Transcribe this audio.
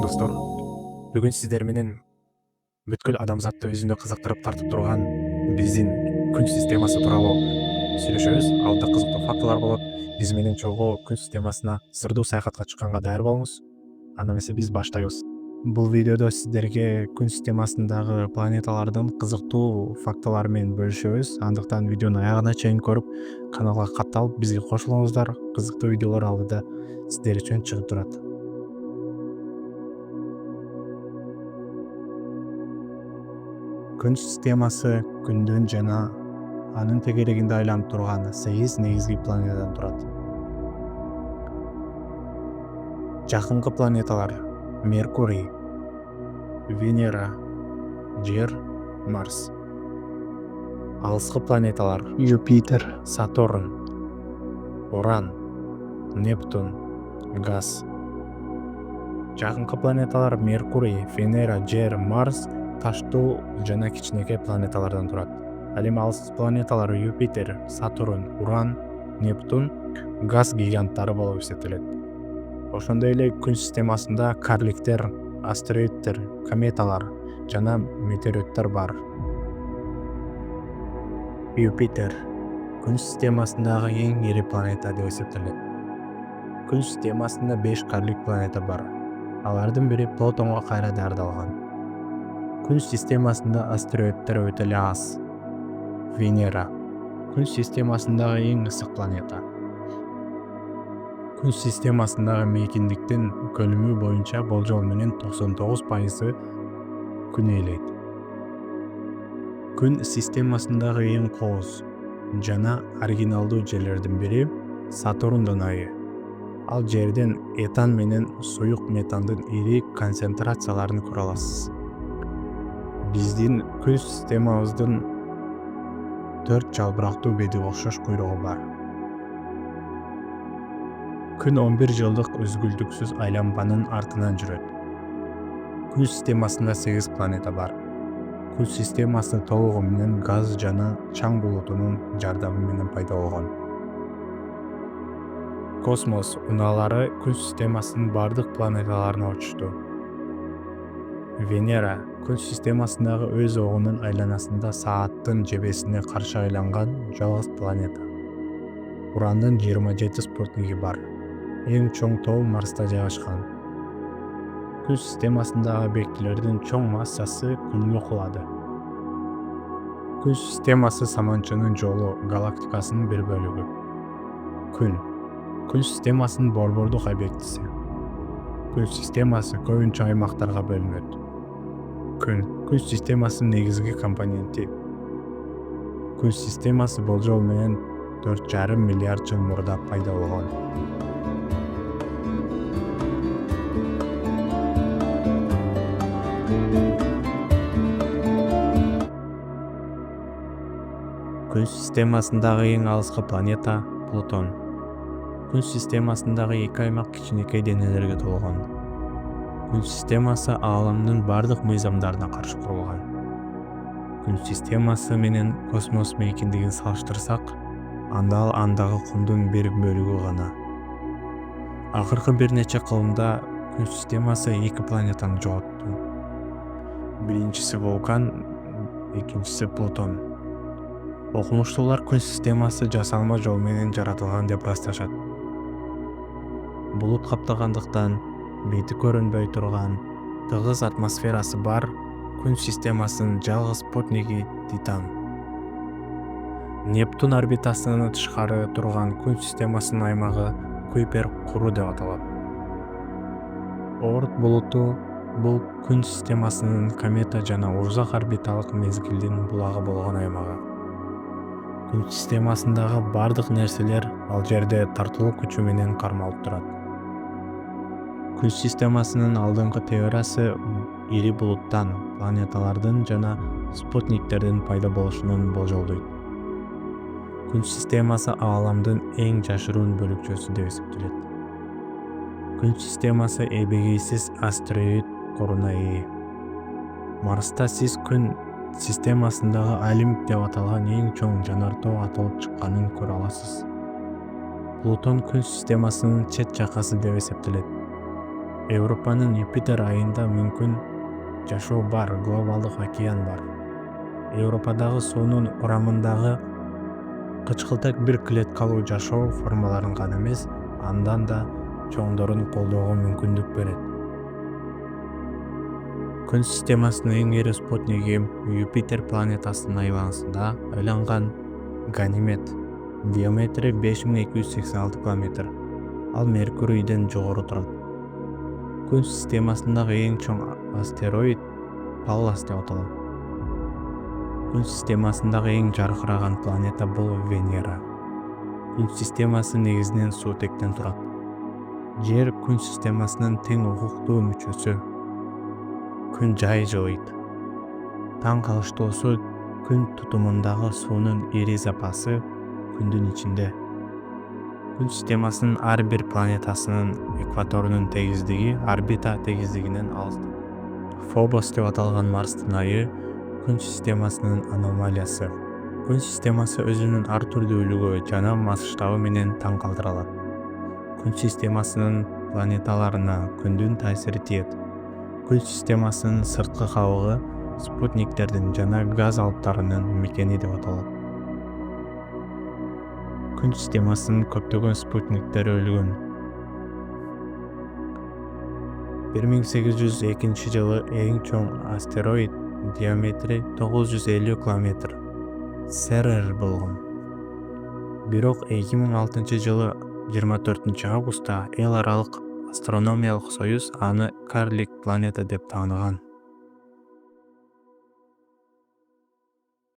достор. Бүгүн сиздер менен бүткүл адамзатты өзүнө кызыктырып тартып турган биздин күн системасы тууралуу сүйлөшөбүз. Алда кызыктуу фактылар болот. Биз менен чогуу күн системасына сырдуу саякатка чыкканга даяр болуңуз. Анда эмесе биз баштайбыз. Бул видеодо сиздерге күн системасындагы планеталардын кызыктуу фактылары менен бөлүшөбүз. Андыктан видеону аягына чейин көрүп, каналга катталып бизге кошулуңуздар. Кызыктуу видеолор алдыда сиздер үчүн чыгып турат. Күн системасы күндөн жана анын тегерегинде айланып турган 8 негизги планетадан турат. Жакынкы планеталар: Меркурий, Венера, Жер, Марс. Алыскы планеталар: Юпитер, Сатурн, Уран, Нептун, Газ. Жакынкы планеталар: Меркурий, Венера, Жер, Марс таштуу жана кичинекей планеталардан турат. Ал эми алыс планеталар: Юпитер, Сатурн, Уран, Нептун газ гиганттары болуп эсептелет. Ошондой эле күн системасында карликтер, астероидтер, кометалар жана метеориттер бар. Юпитер күн системасындагы эң ири планета деп эсептелет. Күн системасында 5 карлик планета бар. Алардын бири Плутонго кайра даярдалган. Күн системасында астероидтер өтө эле аз. Венера күн системасындагы эң ысык планета. Күн системасындагы мейкиндиктин көлүмү боюнча болжол менен 99% күн ээлейт. Күн системасындагы эң кооз жана оригиналдуу жерлердин бири Сатурндун айы. Ал жерден этан менен суюк метандын ири концентрацияларын көрө аласыз. Биздин күн системабыздын 4 жалбырактуу беди окшош куйругу бар. Күн 11 жылдык үзгүлтүксүз айланманын артынан жүрөт. Күн системасында 8 планета бар. Күн системасы толугу менен газ жана чаң булутунун жардамы менен пайда болгон. Космос унаалары күн системасынын бардык планеталарына учушту. Венера күн системасындагы өз огунун айланасында сааттын жебесине каршы айланган жалгыз планета. Урандын 27 спутниги бар. Эң чоң тоо Марста жайгашкан. Күн системасындагы объектилердин чоң массасы күнгө кулады. Күн системасы саманчынын жолу галактикасынын бир бөлүгү. Күн системасынын борбордук объектиси. Күн системасы көбүнчө аймактарга бөлүнөт. Күн системасынын негизги компоненти. Күн системасы болжол менен 4,5 миллиард жыл мурда пайда болгон. Күн системасындагы эң алыскы планета Плутон. Күн системасындагы 2 аймак кичинекей денелерге толгон. Күн системасы ааламдын бардык мыйзамдарына каршы курулган. Күн системасы менен космос мейкиндигин салыштырсак, анда ал андагы кумдун бир бөлүгү гана. Акыркы бир нече кылымда күн системасы 2 планетаны жоготту. Биринчиси вулкан, экинчиси Плутон. Окумуштуулар күн системасы жасалма жол менен жаратылган деп ырасташат. Булут каптагандыктан бети көрүнбөй турган тыгыз атмосферасы бар күн системасынын жалгыз спутниги Титан. Нептун орбитасынан тышкары турган күн системасынын аймагы Куйпер куру деп аталат. Оорт булуту бул күн системасынын комета жана узак орбиталык мезгилдин булагы болгон аймагы. Күн системасындагы бардык нерселер ал жерде тартылуу күчү менен кармалып турат. Күн системасынын алдыңкы теориясы ири булуттан, планеталардын жана спутниктердин пайда болушунун болжолдойт. Күн системасы ааламдын эң жашыруун бөлүкчөсү деп эсептелет. Күн системасы эбегейсиз астероид коруна ээ. Марста сиз күн системасындагы Олимп деп аталган эң чоң жанар тоо атылып чыкканын көрө аласыз. Плутон күн системасынын чет жакасы деп эсептелет. Европанын Юпитер айында мүмкүн жашоо бар глобалдык океан бар. Европадагы суунун курамындагы кычкылтек бир клеткалуу жашоо формаларын гана эмес, андан да чоңдорун колдоого мүмкүндүк берет. Күн системасынын эң ири спутниги Юпитер планетасынын айланасында айланган Ганимед. Диаметри 5286 километр. Ал Меркурийден жогору турат. Күн системасындагы эң чоң астероид Паллас деп аталат. Күн системасындагы эң жаркыраган планета бул Венера. Күн системасы негизинен суутектен турат. Жер күн системасынын тең укуктуу мүчөсү. Күн жай жылыйт. Таң калыштуусу күн тутумундагы суунун ири запасы күндүн ичинде. Күн системасынын ар бир планетасынын экваторунун тегиздиги орбита тегиздигинен алыстык. Фобос деп аталган Марстын айы күн системасынын аномалиясы. Күн системасы өзүнүн ар түрдүүлүгү жана масштабы менен таң калтыра алат. Күн системасынын планеталарына күндүн таасири тиет. Күн системасынын сырткы кабыгы спутниктердин жана газ алыптарынын мекени деп аталат. Күн системасынын көптөгөн спутниктери өлгөн. 1802 жылы эң чоң астероид диаметри 950 километр Серер болгон. Бирок 2006 жылы 24 августта Эл аралык астрономиялык союз аны карлик планета деп тааныган.